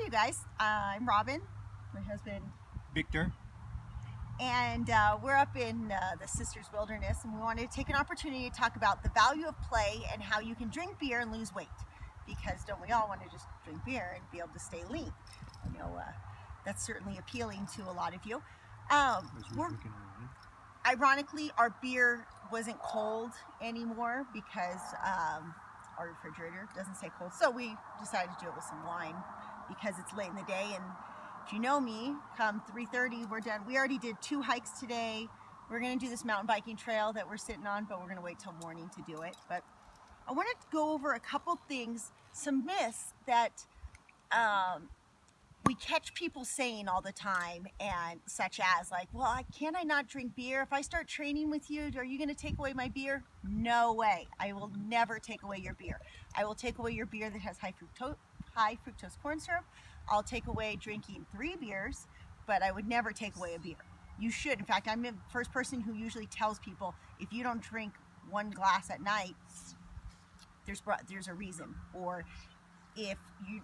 you guys? I'm Robin, my husband, Victor. and we're up in the Sisters Wilderness, and we wanted to take an opportunity to talk about the value of play and how you can drink beer and lose weight. Because don't we all want to just drink beer and be able to stay lean? I know that's certainly appealing to a lot of you. Ironically, our beer wasn't cold anymore because our refrigerator doesn't stay cold. So we decided to do it with some wine because it's late in the day. And if you know me, come 3:30, we're done. We already did 2 hikes today. We're going to do this mountain biking trail that we're sitting on, but we're going to wait till morning to do it. But I wanted to go over a couple things, some myths that we catch people saying all the time, and such as like, well, can't I not drink beer? If I start training with you, are you going to take away my beer? No way. I will never take away your beer. I will take away your beer that has high fructose corn syrup. I'll take away drinking 3 beers, but I would never take away a beer. You should. In fact, I'm the first person who usually tells people, if you don't drink 1 glass at night, there's a reason. Or if you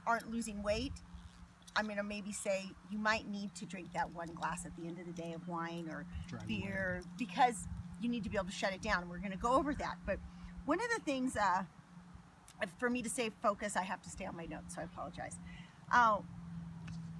aren't losing weight, I'm going to maybe say you might need to drink that 1 glass at the end of the day of wine or beer because you need to be able to shut it down. And we're going to go over that. But one of the things, for me to save focus, I have to stay on my notes, so I apologize.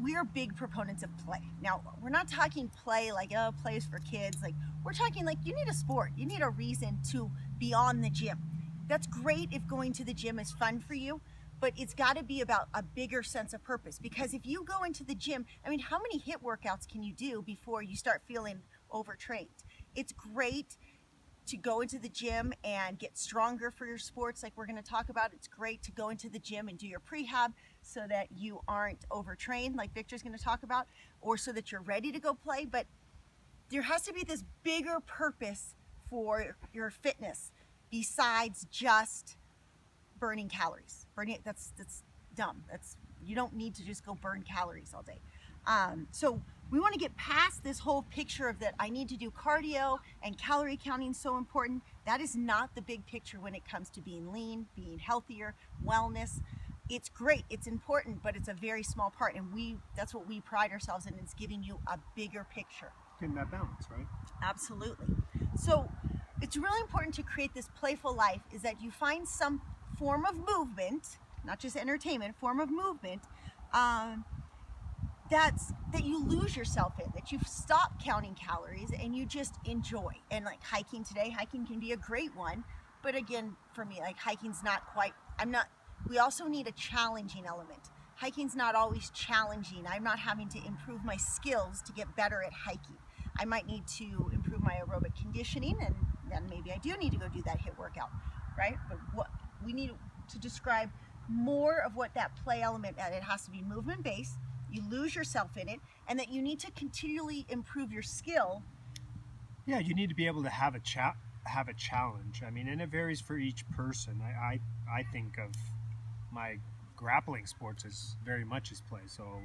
We are big proponents of play. Now, we're not talking play like, oh, play is for kids. Like, we're talking like you need a sport. You need a reason to be on the gym. That's great if going to the gym is fun for you, but it's got to be about a bigger sense of purpose. Because if you go into the gym, I mean, how many HIIT workouts can you do before you start feeling overtrained? It's great to go into the gym and get stronger for your sports like we're going to talk about. It's great to go into the gym and do your prehab so that you aren't overtrained like Victor's going to talk about, or so that you're ready to go play. But there has to be this bigger purpose for your fitness besides just burning calories. That's dumb. You don't need to just go burn calories all day. So we want to get past this whole picture of that I need to do cardio and calorie counting is so important. That is not the big picture when it comes to being lean, being healthier, wellness. It's great, it's important, but it's a very small part, and that's what we pride ourselves in, is giving you a bigger picture. Getting that balance, right? Absolutely. So it's really important to create this playful life, is that you find some form of movement, not just entertainment, form of movement, that you lose yourself in, that you stop counting calories and you just enjoy. And like hiking today, hiking can be a great one, but again, for me, like hiking's not quite, we also need a challenging element. Hiking's not always challenging. I'm not having to improve my skills to get better at hiking. I might need to improve my aerobic conditioning, and then maybe I do need to go do that HIIT workout, right? But what we need to describe more of what that play element, that it has to be movement based, you lose yourself in it, and that you need to continually improve your skill. Yeah, you need to be able to have a challenge. I mean, and it varies for each person. I think of my grappling sports as very much as play. So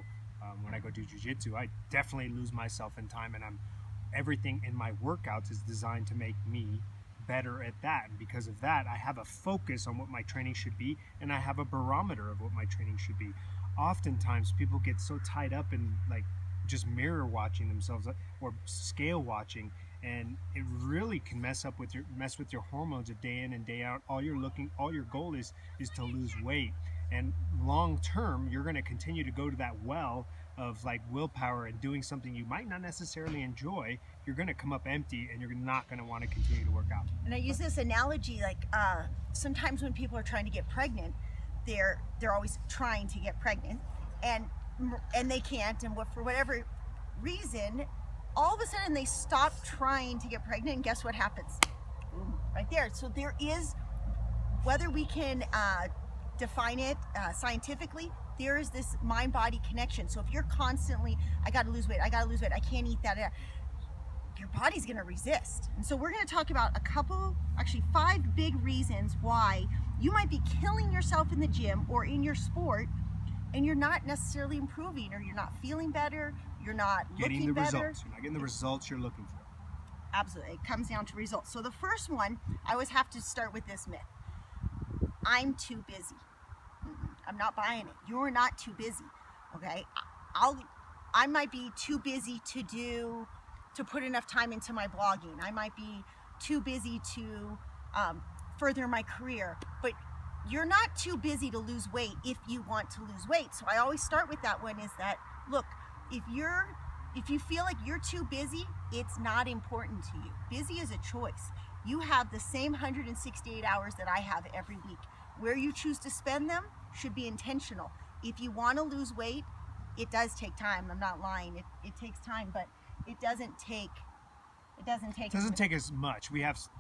when I go do jiu-jitsu, I definitely lose myself in time, and everything in my workouts is designed to make me better at that. And because of that, I have a focus on what my training should be, and I have a barometer of what my training should be. Oftentimes people get so tied up in like just mirror watching themselves or scale watching, and it really can mess with your hormones of day in and day out. All your goal is to lose weight, and long term you're going to continue to go to that well of like willpower and doing something you might not necessarily enjoy. You're going to come up empty, and you're not going to want to continue to work out. And I use this analogy, like sometimes when people are trying to get pregnant, they're always trying to get pregnant, and they can't, and for whatever reason, all of a sudden they stop trying to get pregnant, and guess what happens? Boom, right there. So there is, whether we can define it scientifically, there is this mind-body connection. So if you're constantly, I gotta lose weight, I can't eat that, your body's gonna resist. And so we're gonna talk about actually 5 big reasons why you might be killing yourself in the gym or in your sport, and you're not necessarily improving, or you're not feeling better, you're not looking better. You're not getting the results you're looking for. Absolutely, it comes down to results. So the first one, I always have to start with this myth. I'm too busy. I'm not buying it. You're not too busy. Okay. I might be too busy to put enough time into my blogging. I might be too busy to further my career, but you're not too busy to lose weight if you want to lose weight. So I always start with that one, is that, look, if you feel like you're too busy, it's not important to you. Busy is a choice. You have the same 168 hours that I have every week. Where you choose to spend them should be intentional. If you want to lose weight, it does take time. I'm not lying. It takes time, but it doesn't take as much.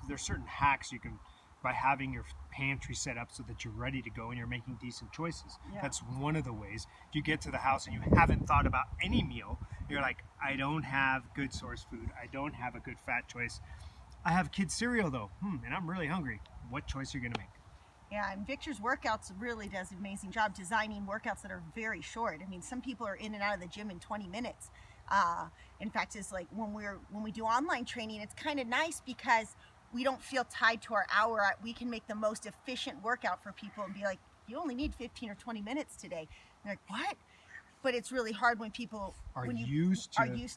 There's certain hacks you can, by having your pantry set up so that you're ready to go and you're making decent choices. Yeah. That's one of the ways. You get to the house and you haven't thought about any meal. You're like, I don't have good source food. I don't have a good fat choice. I have kids cereal though, and I'm really hungry. What choice are you gonna make? Yeah, and Victor's Workouts really does an amazing job designing workouts that are very short. I mean, some people are in and out of the gym in 20 minutes. In fact, it's like when we do online training, it's kind of nice because we don't feel tied to our hour. We can make the most efficient workout for people and be like, you only need 15 or 20 minutes today. And they're like, what? But it's really hard when people are used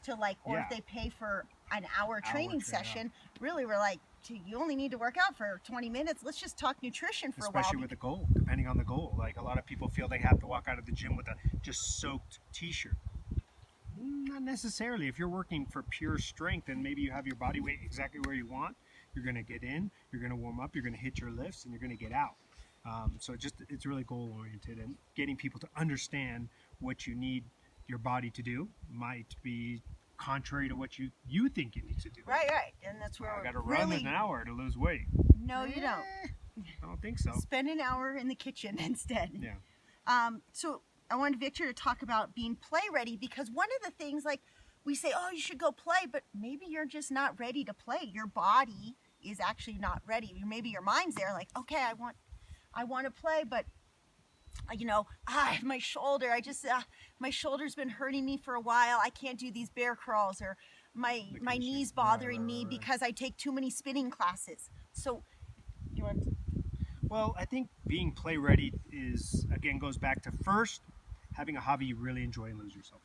to like, or if they pay for an hour training session, really we're like, you only need to work out for 20 minutes. Let's just talk nutrition for a while. Especially with the goal, depending on the goal. Like, a lot of people feel they have to walk out of the gym with a just soaked t-shirt. Not necessarily. If you're working for pure strength and maybe you have your body weight exactly where you want, you're going to get in, you're going to warm up, you're going to hit your lifts, and you're going to get out. So it's really goal oriented, and getting people to understand what you need your body to do might be contrary to what you think you need to do. Right. And that's where I got to run an hour to lose weight. No, you don't. I don't think so. Spend an hour in the kitchen instead. Yeah. So I wanted Victor to talk about being play ready, because one of the things, like, we say, oh, you should go play, but maybe you're just not ready to play. Your body is actually not ready. Maybe your mind's there, like, okay, I want to play, but my shoulder, my shoulder's been hurting me for a while. I can't do these bear crawls, or my knee's bothering me because I take too many spinning classes. So, you want to? Well, I think being play ready goes back to first having a hobby you really enjoy and lose yourself.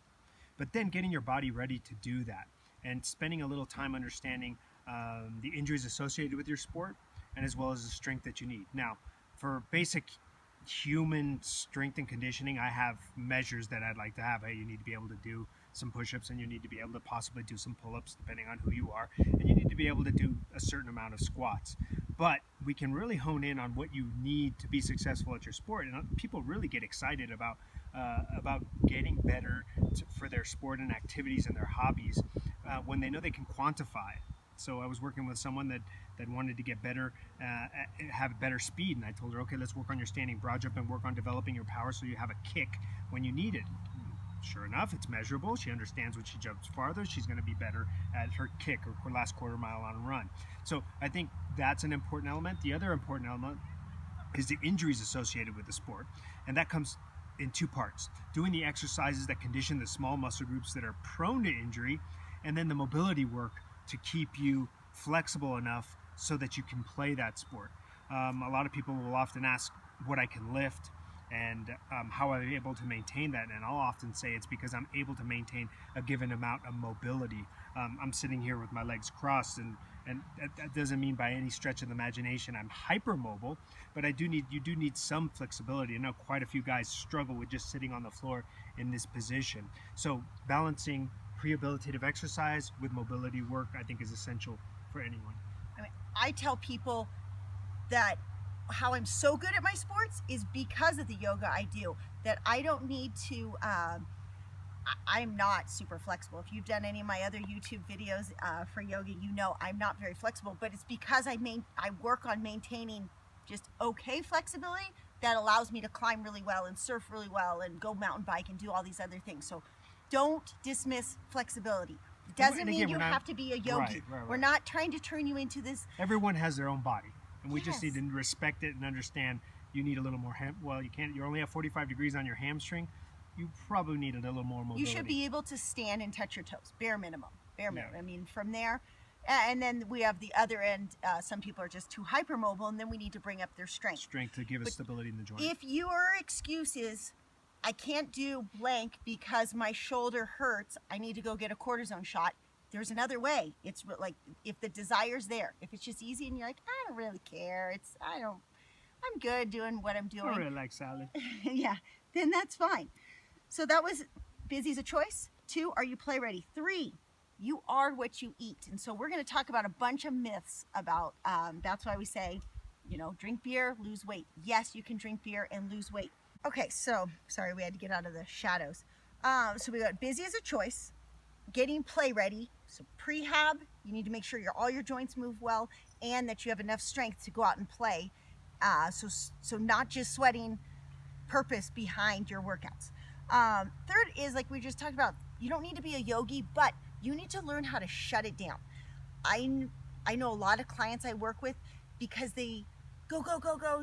But then getting your body ready to do that and spending a little time understanding the injuries associated with your sport, and as well as the strength that you need. Now, for basic human strength and conditioning, I have measures that I'd like to have. Hey, you need to be able to do some push-ups, and you need to be able to possibly do some pull-ups depending on who you are, and you need to be able to do a certain amount of squats. But we can really hone in on what you need to be successful at your sport, and people really get excited about getting better for their sport and activities and their hobbies when they know they can quantify it. So I was working with someone that wanted to get better, have better speed, and I told her, okay, let's work on your standing broad jump and work on developing your power so you have a kick when you need it. Sure enough, it's measurable. She understands when she jumps farther, she's going to be better at her kick or her last quarter mile on a run. So I think that's an important element. The other important element is the injuries associated with the sport, and that comes in two parts: doing the exercises that condition the small muscle groups that are prone to injury, and then the mobility work to keep you flexible enough so that you can play that sport. A lot of people will often ask what I can lift and how I'm able to maintain that, and I'll often say it's because I'm able to maintain a given amount of mobility. I'm sitting here with my legs crossed, and that doesn't mean by any stretch of the imagination I'm hypermobile, but you do need some flexibility. I know quite a few guys struggle with just sitting on the floor in this position. So balancing rehabilitative exercise with mobility work, I think, is essential for anyone. I mean, I tell people that how I'm so good at my sports is because of the yoga I do, that I don't need to, I'm not super flexible. If you've done any of my other YouTube videos for yoga, you know I'm not very flexible, but it's because I work on maintaining just okay flexibility that allows me to climb really well and surf really well and go mountain bike and do all these other things. So don't dismiss flexibility. It doesn't mean you have to be a yogi. Right. We're not trying to turn you into this. Everyone has their own body, and we just need to respect it and understand you need a little more you only have 45 degrees on your hamstring. You probably need a little more mobility. You should be able to stand and touch your toes, bare minimum. I mean, from there, And then we have the other end. Some people are just too hypermobile, and then we need to bring up their strength. Strength to give us stability in the joint. If your excuse is, I can't do blank because my shoulder hurts, I need to go get a cortisone shot, there's another way. It's like, if the desire's there, if it's just easy and you're like, I don't really care, I'm good doing what I'm doing. I don't really like salad. Yeah, then that's fine. So that was busy's a choice. 2, are you play ready? 3, you are what you eat. And so we're going to talk about a bunch of myths about, that's why we say, drink beer, lose weight. Yes, you can drink beer and lose weight. Okay, so sorry, we had to get out of the shadows. So we got busy as a choice, getting play ready. So prehab, you need to make sure all your joints move well and that you have enough strength to go out and play. So not just sweating, purpose behind your workouts. 3rd is, like we just talked about, you don't need to be a yogi, but you need to learn how to shut it down. I know a lot of clients I work with, because they go,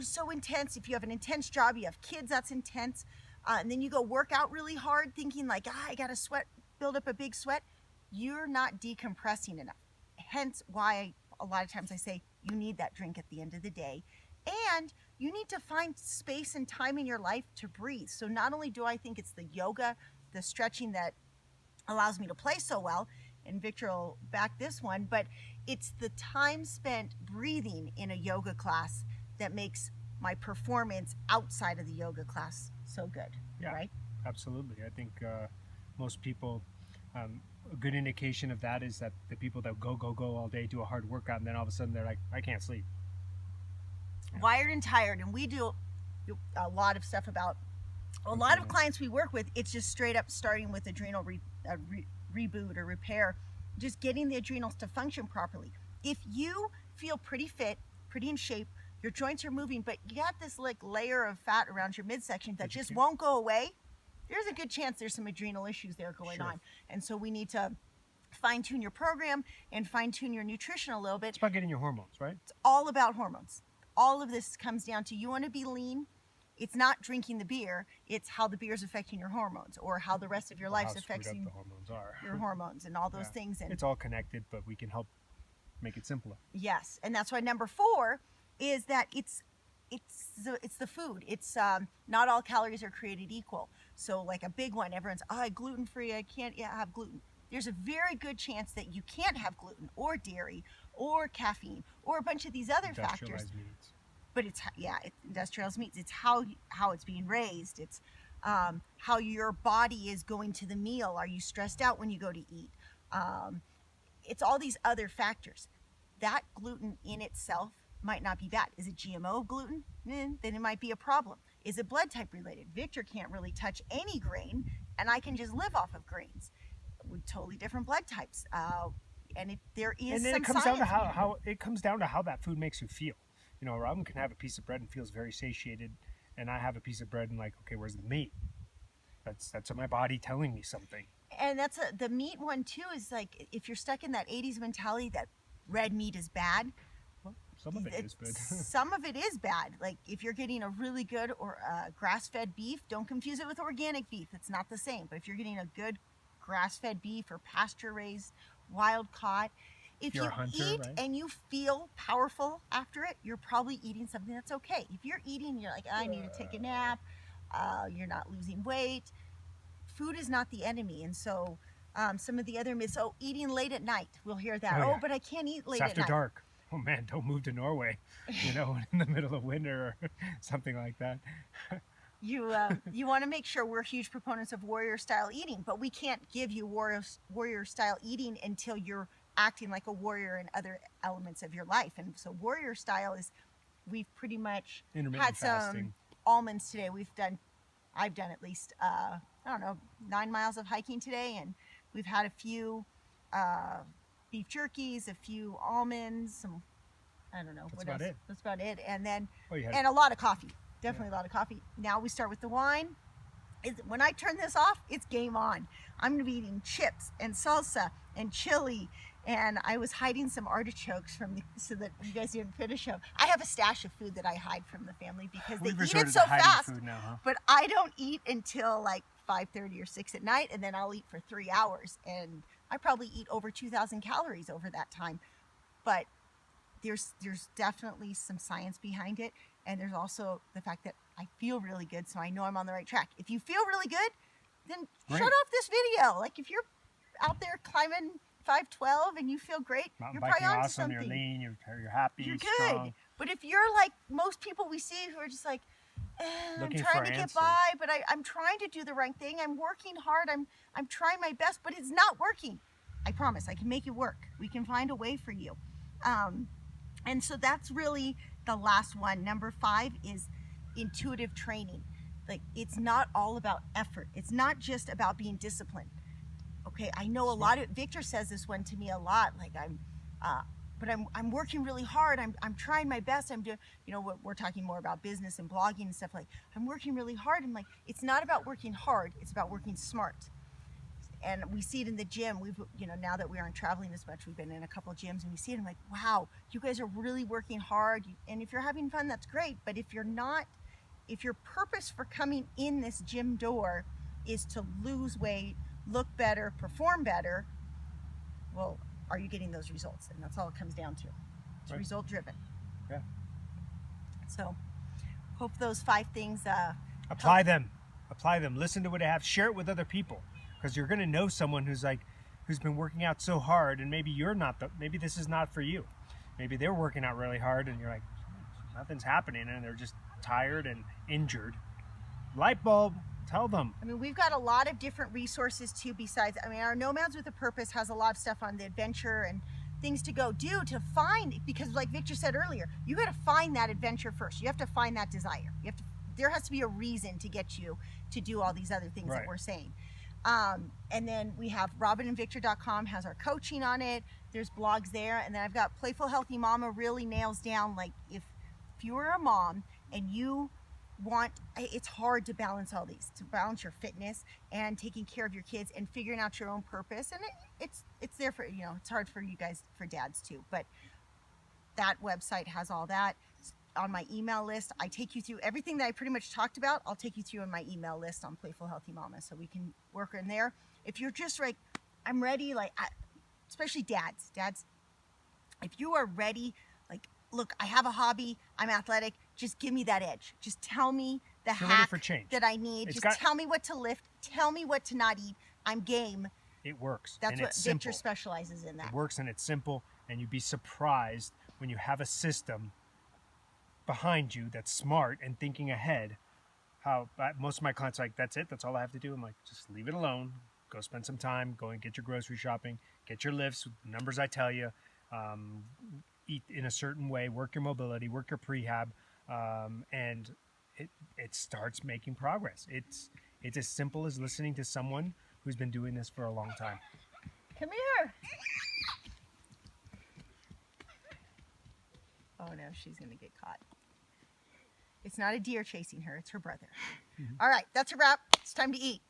so intense. If you have an intense job, you have kids, that's intense. And then you go work out really hard thinking like, I got to build up a big sweat. You're not decompressing enough. Hence why a lot of times I say you need that drink at the end of the day. And you need to find space and time in your life to breathe. So not only do I think it's the yoga, the stretching that allows me to play so well, and Victor will back this one, but it's the time spent breathing in a yoga class that makes my performance outside of the yoga class so good. Yeah, right? Absolutely. I think most people, a good indication of that is that the people that go all day, do a hard workout, and then all of a sudden they're like, I can't sleep. Wired and tired. And we do a lot of stuff about, a lot of clients we work with, it's just straight up starting with adrenal reboot or repair, just getting the adrenals to function properly. If you feel pretty fit, pretty in shape, your joints are moving, but you got this like layer of fat around your midsection that just won't go away, there's a good chance there's some adrenal issues there going on. And so we need to fine-tune your program and fine-tune your nutrition a little bit. It's about getting your hormones, right? It's all about hormones. All of this comes down to, you want to be lean. It's not drinking the beer, it's how the beer is affecting your hormones, or how the rest of your life is affecting the hormones are. your hormones and all those things. And it's all connected, but we can help make it simpler. yes, and that's why number 4 is that it's the food. It's not all calories are created equal. So like a big one, everyone's, gluten-free, I can't have gluten. There's a very good chance that you can't have gluten or dairy or caffeine or a bunch of these other factors. Meats. But it's industrialized meats. It's how it's being raised. It's how your body is going to the meal. Are you stressed out when you go to eat? It's all these other factors. That gluten in itself might not be bad. Is it GMO gluten? Then it might be a problem. Is it blood type related? Victor can't really touch any grain, and I can just live off of grains with totally different blood types. And there is and then some it comes science down to how it comes down to how that food makes you feel. Robin can have a piece of bread and feels very satiated, and I have a piece of bread and like, okay, where's the meat? That's my body telling me something. And that's the meat one too. Is like, if you're stuck in that 80s mentality that red meat is bad. Well, some of it is good. Some of it is bad. Like if you're getting a really good or grass-fed beef, don't confuse it with organic beef. It's not the same. But if you're getting a good grass-fed beef or pasture-raised, wild-caught, if you eat and you feel powerful after it, you're probably eating something that's okay. If you're eating, you're like, I need to take a nap, you're not losing weight. Food is not the enemy. And so some of the other myths, eating late at night, we'll hear that. But I can't eat late at night. It's after dark. Oh man, don't move to Norway, in the middle of winter or something like that. You want to make sure we're huge proponents of warrior style eating, but we can't give you warrior style eating until you're acting like a warrior in other elements of your life. And so warrior style is, we've pretty much had some almonds today. I've done at least 9 miles of hiking today, and we've had a few beef jerkies, a few almonds, some, I don't know, what else? That's about it. And then and a lot of coffee. Definitely a lot of coffee. Now we start with the wine. When I turn this off, it's game on. I'm going to be eating chips and salsa and chili. And I was hiding some artichokes so that you guys didn't finish them. I have a stash of food that I hide from the family because they eat it so fast. Food now, huh? But I don't eat until like 5:30 or 6 at night, and then I'll eat for 3 hours. And I probably eat over 2,000 calories over that time. but there's definitely some science behind it, and there's also the fact that I feel really good, so I know I'm on the right track. If you feel really good, then Great. shut off this video. Like if you're out there climbing 512 and you feel great, Mountain you're biking probably on awesome. something. You're lean. You're happy. You're good. Strong. But if you're like most people we see who are just like, I'm Looking trying for to get answers. by, but I'm trying to do the right thing. I'm working hard. I'm trying my best, but it's not working. I promise I can make it work. We can find a way for you. And so that's really the last one. Number 5 is intuitive training. Like it's not all about effort. It's not just about being disciplined. Okay, I know a lot of Victor says this one to me a lot. Like I'm working really hard. I'm trying my best. I'm doing, we're talking more about business and blogging and stuff. Like I'm working really hard. I'm like, it's not about working hard. It's about working smart. And we see it in the gym. We've, now that we aren't traveling as much, we've been in a couple of gyms and we see it. I'm like, wow, you guys are really working hard. And if you're having fun, that's great. But if you're not, if your purpose for coming in this gym door is to lose weight, look better, perform better, well, are you getting those results? And that's all it comes down to. It's Right. result driven. Yeah. So hope those 5 things Apply them. Listen to what they have. Share it with other people, because you're going to know someone who's been working out so hard, and maybe you're not. Maybe this is not for you. Maybe they're working out really hard, and you're like, nothing's happening, and they're just tired and injured. Light bulb. Tell them. I mean, we've got a lot of different resources too besides, our Nomads with a Purpose has a lot of stuff on the adventure and things to go do to find, because like Victor said earlier, you got to find that adventure first. You have to find that desire. There has to be a reason to get you to do all these other things Right. that we're saying. And then we have robinandvictor.com has our coaching on it. There's blogs there. And then I've got Playful Healthy Mama really nails down, like if you're a mom and you it's hard to balance all these, to balance your fitness and taking care of your kids and figuring out your own purpose. And it's there for, it's hard for you guys, for dads too, but that website has all that. On my email list, I take you through everything that I pretty much talked about. I'll take you through on my email list on Playful Healthy Mama, so we can work in there. If you're just like, I'm ready, especially dads, if you are ready, like, look, I have a hobby, I'm athletic, just give me that edge. Just tell me the You're ready hack for change. that I need. Tell me what to lift. Tell me what to not eat. I'm game. It works. That's and what it's Victor simple. specializes in, that. It works and it's simple, and you'd be surprised when you have a system behind you that's smart and thinking ahead. How most of my clients are like, that's it, that's all I have to do. I'm like, just leave it alone. Go spend some time, go and get your grocery shopping, get your lifts with the numbers I tell you, eat in a certain way, work your mobility, work your prehab, and it starts making progress. It's as simple as listening to someone who's been doing this for a long time. Come here. Oh no, she's gonna get caught. It's not a deer chasing her, it's her brother. All right, that's a wrap. It's time to eat.